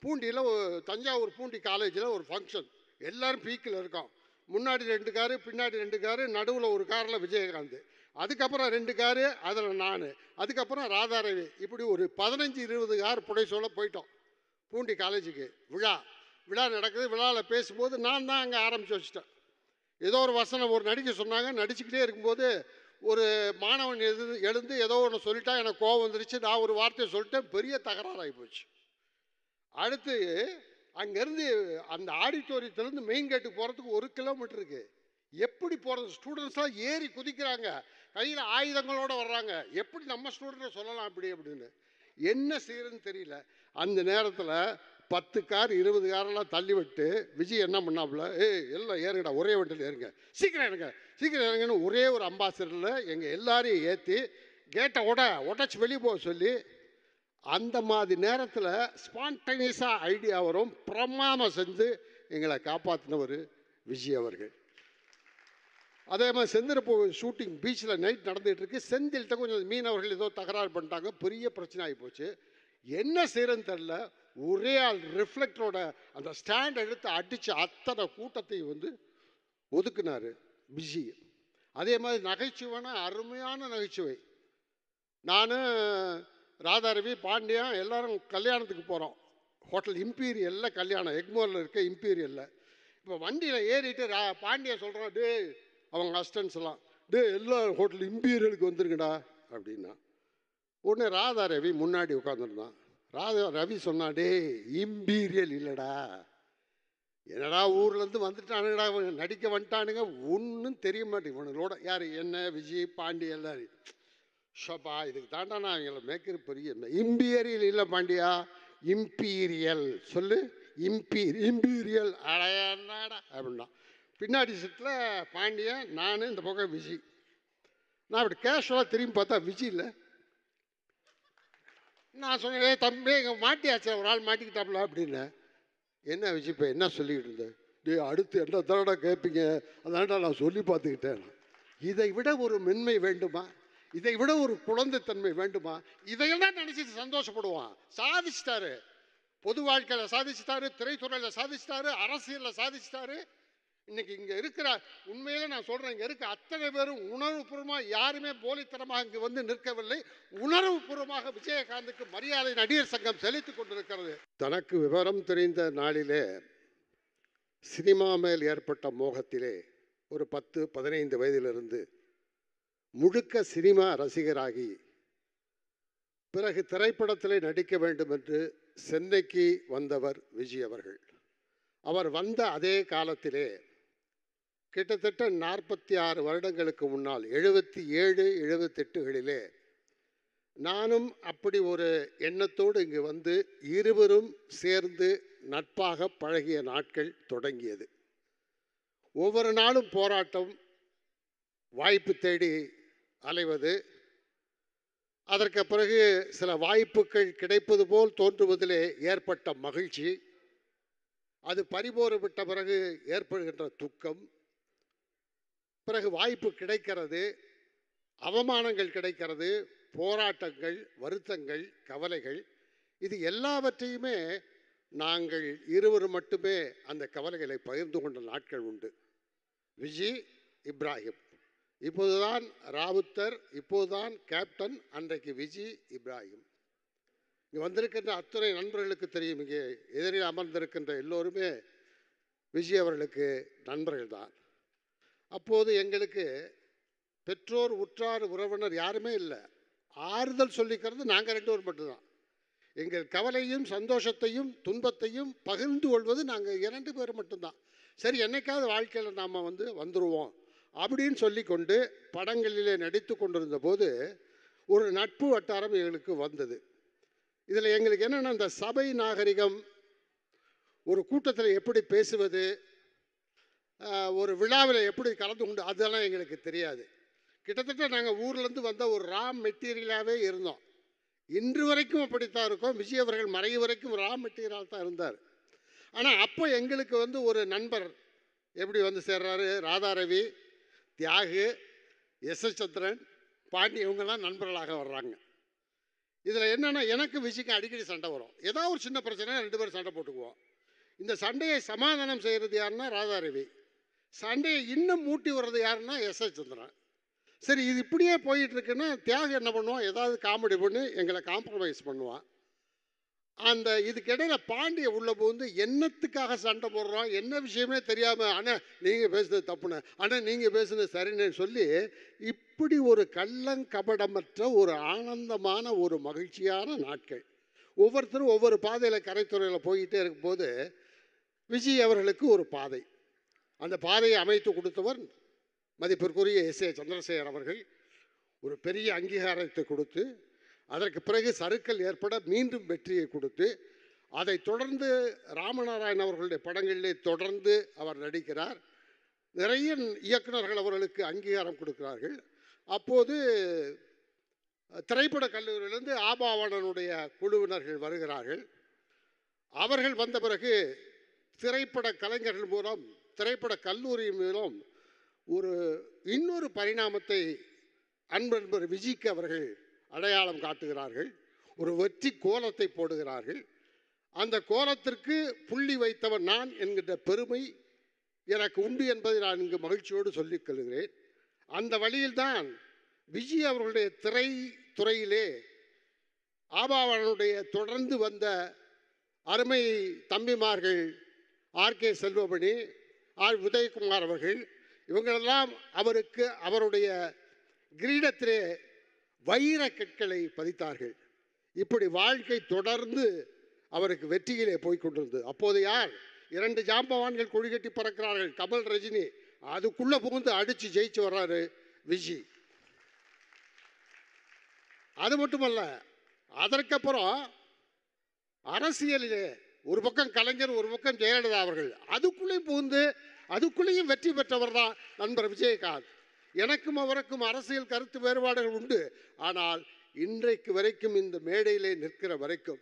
பூண்டியில் தஞ்சாவூர் பூண்டி காலேஜில் ஒரு ஃபங்க்ஷன், எல்லோரும் பீக்கில் இருக்கோம். முன்னாடி 2 காரு, பின்னாடி 2 காரு, நடுவில் ஒரு காரில் விஜயகாந்த், அதுக்கப்புறம் 2 காரு, அதில் நான், அதுக்கப்புறம் ராதாரவி, இப்படி ஒரு 15-20 கார் புடைசோல போயிட்டோம் பூண்டி காலேஜுக்கு. விழா நடக்குது. விழாவில் பேசும்போது நான் தான் அங்கே ஆரம்பித்து வச்சுட்டேன். ஏதோ ஒரு வசனம் ஒரு நடிக்க சொன்னாங்க. நடிச்சுக்கிட்டே இருக்கும்போது ஒரு மாணவன் எழுந்து ஏதோ ஒன்று சொல்லிட்டா எனக்கு கோவம் வந்துருச்சு. நான் ஒரு வார்த்தையை சொல்லிட்டேன். பெரிய தகராறாகி போச்சு. அடுத்து அங்கேருந்து அந்த ஆடிட்டோரியத்திலேருந்து மெயின் கேட்டுக்கு போகிறதுக்கு 1 கிலோமீட்டர் இருக்குது. எப்படி போகிறது? ஸ்டூடெண்ட்ஸ்லாம் ஏறி குதிக்கிறாங்க, கையில் ஆயுதங்களோடு வர்றாங்க. எப்படி நம்ம ஸ்டூடெண்ட்டை சொல்லலாம் அப்படின்னு என்ன செய்யறதுன்னு தெரியல. அந்த நேரத்தில் 10 கார் 20 காரெல்லாம் தள்ளி விட்டு விஜய் என்ன பண்ணாப்புல, எல்லாம் ஏறுங்கடா, ஒரே வண்டியில் ஏறுங்க, சீக்கிரம் இறங்குன்னு ஒரே ஒரு அம்பாசிடரில் எங்கள் எல்லாரையும் ஏற்றி கேட்டை உடச்சி வெளியே போக சொல்லி, அந்த மாதிரி நேரத்தில் ஸ்பான்டேனியஸாக ஐடியா வரும், பிரமாதம் செஞ்சு எங்களை காப்பாற்றினவர் விஜய் அவர்கள். அதே மாதிரி செந்திரப்பூ ஷூட்டிங் பீச்சில் நைட் நடந்துகிட்டு இருக்கு. செந்தில்கிட்ட கொஞ்சம் மீனவர்கள் ஏதோ தகராறு பண்ணிட்டாங்க, பெரிய பிரச்சனை ஆகி போச்சு. என்ன செய்யறதுன்னு தெரில. ஒரே ஆள் ரிஃப்ளெக்டரோட அந்த ஸ்டாண்ட் எடுத்து அடித்து அத்தனை கூட்டத்தை ஒதுக்குனார் விஜி. அதே மாதிரி நகைச்சுவைனா அருமையான நகைச்சுவை. நான், ராதாரவி, பாண்டியன் எல்லாரும் கல்யாணத்துக்கு போகிறோம். ஹோட்டல் இம்பீரியலில் கல்யாணம், எக்மோரில் இருக்க இம்பீரியலில். இப்போ வண்டியில் ஏறிட்டு பாண்டியன் சொல்கிறான், அவங்க அசிஸ்டன்ஸ் எல்லாம், எல்லாம் ஹோட்டல் இம்பீரியலுக்கு வந்துருங்கடா அப்படின்னா. உடனே ராதாரவி முன்னாடி உட்காந்துருந்தான். ரவி சொன்னா, இம்பீரியல் இல்லைடா, என்னடா ஊர்லேருந்து வந்துட்டானுங்கடா, நடிக்க வந்துட்டானுங்க, ஒன்றும் தெரிய மாட்டேங்குது இவனுங்களோட. யார்? என்ன, விஜய், பாண்டி எல்லாரும். ஷோப்பா, இதுக்கு தாண்டா நான் எங்களை மேய்க்கிற பெரிய. இம்பீரியல் இல்லை பாண்டியா, இம்பீரியல் சொல்லு, இம்பீரியல் அடையாடா அப்படின்னா. பின்னாடி சீட்டில் பாண்டியன், நான், இந்த பக்கம் விஜய். நான் அப்படி கேஷுவலாக திரும்பி பார்த்தா விஜய் இல்லை. நான் சொன்னேன், தம்பி இங்கே மாட்டியாச்சு, ஒரு ஆள் மாட்டிக்கிட்டாப்ல அப்படின்னு. என்ன விஜய் இப்போ என்ன சொல்லிக்கிட்டு இருந்தேன்? அடுத்து என்ன தடவை கேட்பீங்க, அதான்டா நான் சொல்லி பார்த்துக்கிட்டேன். இதை விட ஒரு மென்மை வேண்டுமா? இதை விட ஒரு குழந்தைத்தன்மை வேண்டுமா? இதையெல்லாம் நினச்சிட்டு சந்தோஷப்படுவான். சாதிச்சிட்டாரு, பொது வாழ்க்கையில் சாதிச்சிட்டாரு, திரைத்துறையில் சாதிச்சிட்டாரு, அரசியலில் சாதிச்சிட்டாரு. இன்னைக்கு இங்கே இருக்கிற, உண்மையிலே நான் சொல்கிறேன், இங்கே இருக்க அத்தனை பேரும் உணர்வுபூர்வமாக, யாருமே போலித்தனமாக இங்கே நிற்கவில்லை. உணர்வுபூர்வமாக விஜயகாந்துக்கு மரியாதை நடிகர் சங்கம் செலுத்திக் கொண்டிருக்கிறது. தனக்கு விவரம் தெரிந்த நாளிலே சினிமா மேல் ஏற்பட்ட மோகத்திலே ஒரு 10-15 வயதிலிருந்து முழுக்க சினிமா ரசிகராகி, பிறகு திரைப்படத்திலே நடிக்க வேண்டும் என்று சென்னைக்கு வந்தவர் விஜய் அவர்கள். அவர் வந்த அதே காலத்திலே கிட்டத்தட்ட 46 வருடங்களுக்கு முன்னால் 77-78களிலே நானும் அப்படி ஒரு எண்ணத்தோடு இங்கு வந்து இருவரும் சேர்ந்து நட்பாக பழகிய நாட்கள் தொடங்கியது. ஒவ்வொரு நாளும் போராட்டம், வாய்ப்பு தேடி அலைவது, அதற்கு பிறகு சில வாய்ப்புகள் கிடைப்பது போல் தோன்றுவதிலே ஏற்பட்ட மகிழ்ச்சி, அது பறிபோறு விட்ட பிறகு ஏற்படுகின்ற துக்கம், பிறகு வாய்ப்பு கிடைக்கிறது, அவமானங்கள் கிடைக்கிறது, போராட்டங்கள், வருத்தங்கள், கவலைகள், இது எல்லாவற்றையுமே நாங்கள் இருவரும் மட்டுமே அந்த கவலைகளை பகிர்ந்து கொண்ட நாட்கள் உண்டு. விஜய், இப்ராஹிம், இப்போதுதான் ராவுத்தர், இப்போதுதான் கேப்டன், அன்றைக்கு விஜய், இப்ராஹிம். இங்கே வந்திருக்கின்ற அத்துணை நண்பர்களுக்கு தெரியும், இங்கே எதிரில் அமர்ந்திருக்கின்ற எல்லோருமே விஜய் அவர்களுக்கு நண்பர்கள் தான். அப்போது எங்களுக்கு பெற்றோர், உற்றார், உறவினர் யாருமே இல்லை. ஆறுதல் சொல்லிக்கிறது நாங்கள் 2 பேர் மட்டும்தான். எங்கள் கவலையும் சந்தோஷத்தையும் துன்பத்தையும் பகிர்ந்து கொள்வது நாங்கள் 2 பேர் மட்டும்தான். சரி, என்னைக்காவது வாழ்க்கையில் நாம் வந்துடுவோம் அப்படின்னு சொல்லி கொண்டு படங்களிலே நடித்து கொண்டிருந்த போது ஒரு நட்பு வட்டாரம் எங்களுக்கு வந்தது. இதில் எங்களுக்கு என்னென்னா, இந்த சபை நாகரிகம், ஒரு கூட்டத்தில் எப்படி பேசுவது, ஒரு விழாவில் எப்படி கலந்து கொண்டு, அதெல்லாம் எங்களுக்கு தெரியாது. கிட்டத்தட்ட நாங்கள் ஊர்லேருந்து வந்த ஒரு ரா மெட்டீரியலாகவே இருந்தோம். இன்று வரைக்கும் அப்படித்தான் இருக்கோம். விஜய் அவர்கள் மறைவு வரைக்கும் ரா மெட்டீரியலாக தான் இருந்தார். ஆனால் அப்போ எங்களுக்கு ஒரு நண்பர் எப்படி சேர்றாரு, ராதாரவி, தியாகு, எஸ்.எஸ். சந்திரன், பாண்டி, இவங்கெல்லாம் நண்பர்களாக வர்றாங்க. இதில் என்னென்னா எனக்கு விஜய்க்கு அடிக்கடி சண்டை வரும். ஏதாவது ஒரு சின்ன பிரச்சனை 2 பேரும் சண்டை போட்டுக்குவோம். இந்த சண்டையை சமாதானம் செய்கிறது யாருன்னா ராதாரவி. சண்டையை இன்னும் மூட்டி வர்றது யாருன்னா எஸ்.எஸ். சந்திரன். சரி, இது இப்படியே போயிட்டு இருக்குன்னா தியாகம் என்ன பண்ணுவான், ஏதாவது காமெடி பண்ணி எங்களை காம்ப்ரமைஸ் பண்ணுவான். அந்த இதுக்கிடையில் பாண்டிய உள்ள போந்து என்னத்துக்காக சண்டை போடுறோம், என்ன விஷயமே தெரியாமல், ஆனால் நீங்கள் பேசுனது தப்புன்னு, ஆனால் நீங்கள் பேசுனது சரின்னு சொல்லி இப்படி ஒரு கள்ளங்கபடமற்ற ஒரு ஆனந்தமான ஒரு மகிழ்ச்சியான நாட்கள். ஒவ்வொருத்தரும் ஒவ்வொரு பாதையில் கரைத்துறையில் போய்கிட்டே இருக்கும்போது விஜய் அவர்களுக்கு ஒரு பாதை, அந்த பாதையை அமைத்து கொடுத்தவர் மதிப்பிற்குரிய எஸ்.ஏ. சந்திரசேகர் அவர்கள். ஒரு பெரிய அங்கீகாரத்தை கொடுத்து அதற்கு பிறகு சறுக்கல் ஏற்பட மீண்டும் வெற்றியை கொடுத்து அதை தொடர்ந்து ராமநாராயண் அவர்களுடைய படங்களிலே தொடர்ந்து அவர் நடிக்கிறார். நிறைய இயக்குநர்கள் அவர்களுக்கு அங்கீகாரம் கொடுக்கிறார்கள். அப்போது திரைப்பட கல்லூரியிலிருந்து ஆபாவணனுடைய குழுவினர்கள் வருகிறார்கள். அவர்கள் வந்த பிறகு திரைப்பட கலைஞர்கள் மூலம், திரைப்பட கல்லூரி மூலம் ஒரு இன்னொரு பரிணாமத்தை அன்பர் விஜய்க்கு அவர்கள் அடையாளம் காட்டுகிறார்கள். ஒரு வெற்றி கோலத்தை போடுகிறார்கள். அந்த கோலத்திற்கு புள்ளி வைத்தவர் நான் என்கின்ற பெருமை எனக்கு உண்டு என்பதை நான் இங்கு மகிழ்ச்சியோடு சொல்லிக் கொள்கிறேன். அந்த வழியில்தான் விஜய் அவர்களுடைய திரைத்துறையிலே ஆபாவனுடைய தொடர்ந்து வந்த அருமை தம்பிமார்கள் ஆர்.கே. செல்வமணி, ஆர். உதயகுமார் அவர்கள், இவங்களெல்லாம் அவருக்கு அவருடைய கிரீடத்திலே வைர கற்களை பதித்தார்கள். இப்படி வாழ்க்கை தொடர்ந்து அவருக்கு வெற்றியிலே போய்கொண்டிருந்தது. அப்போது யார் 2 ஜாம்பவான்கள் கொடி கட்டி பறக்கிறார்கள், கமல், ரஜினி. அதுக்குள்ளே புகுந்து அடித்து ஜெயிச்சு வர்றாரு விஜய். அது மட்டுமல்ல, அதற்கப்புறம் அரசியலிலே ஒரு பக்கம் கலைஞர், ஒரு பக்கம் ஜெயலலிதா அவர்கள், அதுக்குள்ளேயும் புகுந்து அதுக்குள்ளேயும் வெற்றி பெற்றவர் தான் நண்பர் விஜயகாந்த். எனக்கும் அவருக்கும் அரசியல் கருத்து வேறுபாடுகள் உண்டு. ஆனால் இன்றைக்கு வரைக்கும் இந்த மேடையிலே நிற்கிற வரைக்கும்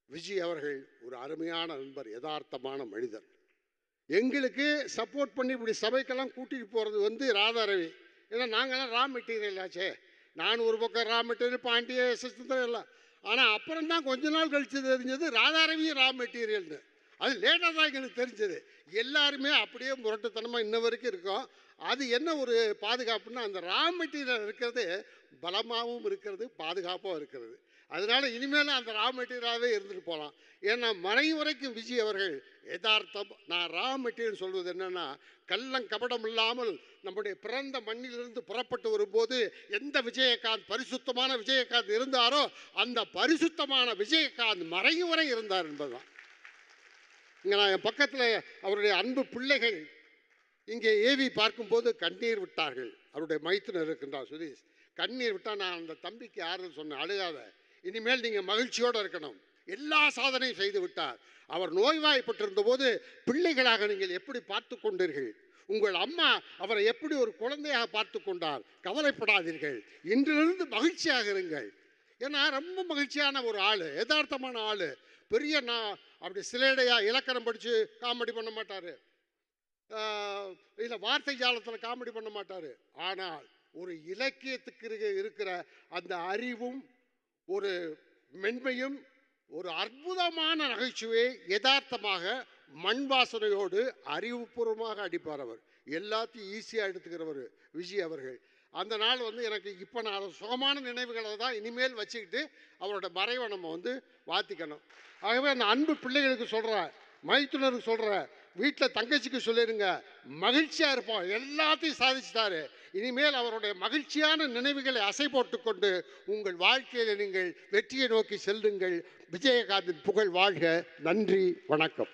விஜய் அவர்கள் ஒரு அருமையான நண்பர், யதார்த்தமான மனிதர். எங்களுக்கு சப்போர்ட் பண்ணி இப்படி சபைக்கெல்லாம் கூட்டிகிட்டு போகிறது ராதாரவி. ஏன்னா நாங்கள்லாம் ரா மெட்டீரியல் ஆச்சே. நான் ஒரு பக்கம் ரா மெட்டீரியல், பாண்டிய சந்திரன் எல்லாம். ஆனால் அப்புறம் தான் கொஞ்ச நாள் கழித்து தெரிஞ்சது ராதாரவியும் ரா மெட்டீரியல்னு. அது லேட்டாக தான் எங்களுக்கு தெரிஞ்சது. எல்லாருமே அப்படியே முரட்டுத்தனமாக இன்ன வரைக்கும் இருக்கோம். அது என்ன ஒரு பாதுகாப்புன்னா, அந்த ரா மெட்டீரியல் இருக்கிறது பலமாகவும் இருக்கிறது, பாதுகாப்பாகவும் இருக்கிறது. அதனால இனிமேல் அந்த ரா மெட்டீரியலாகவே இருந்துட்டு போகலாம். ஏன்னா மறைவு வரைக்கும் விஜய் அவர்கள் யதார்த்தம். நான் ரா மெட்டீரியல் சொல்வது என்னென்னா, கள்ளம் கபடம் இல்லாமல் நம்முடைய பிறந்த மண்ணிலிருந்து புறப்பட்டு வரும்போது எந்த விஜயகாந்த் பரிசுத்தமான விஜயகாந்த் இருந்தாரோ அந்த பரிசுத்தமான விஜயகாந்த் மறைவு வரை இருந்தார் என்பதுதான். இங்கே நான் என் பக்கத்தில் அவருடைய அன்பு பிள்ளைகள் இங்கே ஏவி பார்க்கும்போது கண்ணீர் விட்டார்கள். அவருடைய மைத்துனர் இருக்கின்றார் சுதீஷ். கண்ணீர் விட்டால் நான் அந்த தம்பிக்கு ஆறுதல் சொன்னேன், அழுகாத, இனிமேல் நீங்கள் மகிழ்ச்சியோடு இருக்கணும். எல்லா சாதனையும் செய்து விட்டார். அவர் நோய்வாய்ப்பட்டிருந்த போது பிள்ளைகளாக நீங்கள் எப்படி பார்த்து கொண்டீர்கள்? உங்கள் அம்மா அவரை எப்படி ஒரு குழந்தையாக பார்த்து கொண்டார்? கவலைப்படாதீர்கள், இன்றிலிருந்து மகிழ்ச்சியாக இருங்கள். ஏன்னா ரொம்ப மகிழ்ச்சியான ஒரு ஆள், யதார்த்தமான ஆள். பெரிய நான் அப்படி சிலேடையாக இலக்கணம் படித்து காமெடி பண்ண மாட்டார், இல்லை வார்த்தை ஜாலத்தில் காமெடி பண்ண மாட்டார். ஆனால் ஒரு இலக்கியத்துக்கு இருக்கிற அந்த அறிவும் ஒரு மென்மையும் ஒரு அற்புதமான நகைச்சுவை யதார்த்தமாக மண் வாசனையோடு அறிவுபூர்வமாக அடிப்பார். அவர் எல்லாத்தையும் ஈஸியாக எடுத்துக்கிறவர் விஜய் அவர்கள். அந்த நாள் எனக்கு இப்போ நான் சுகமான நினைவுகளை தான் இனிமேல் வச்சுக்கிட்டு அவரோட மறைவை நம்ம வாத்திக்கணும். ஆகவே அந்த அன்பு பிள்ளைகளுக்கு சொல்கிறேன், மைத்துனருக்கு சொல்கிறேன், வீட்டில் தங்கச்சிக்கு சொல்லிடுங்க, மகிழ்ச்சியாக இருப்போம், எல்லாத்தையும் சாதிச்சுட்டாரு. இனிமேல் அவருடைய மகிழ்ச்சியான நினைவுகளை அசை போட்டுக்கொண்டு உங்கள் வாழ்க்கையில் நீங்கள் வெற்றியை நோக்கி செல்லுங்கள். விஜயகாந்தின் புகழ் வாழ்க. நன்றி, வணக்கம்.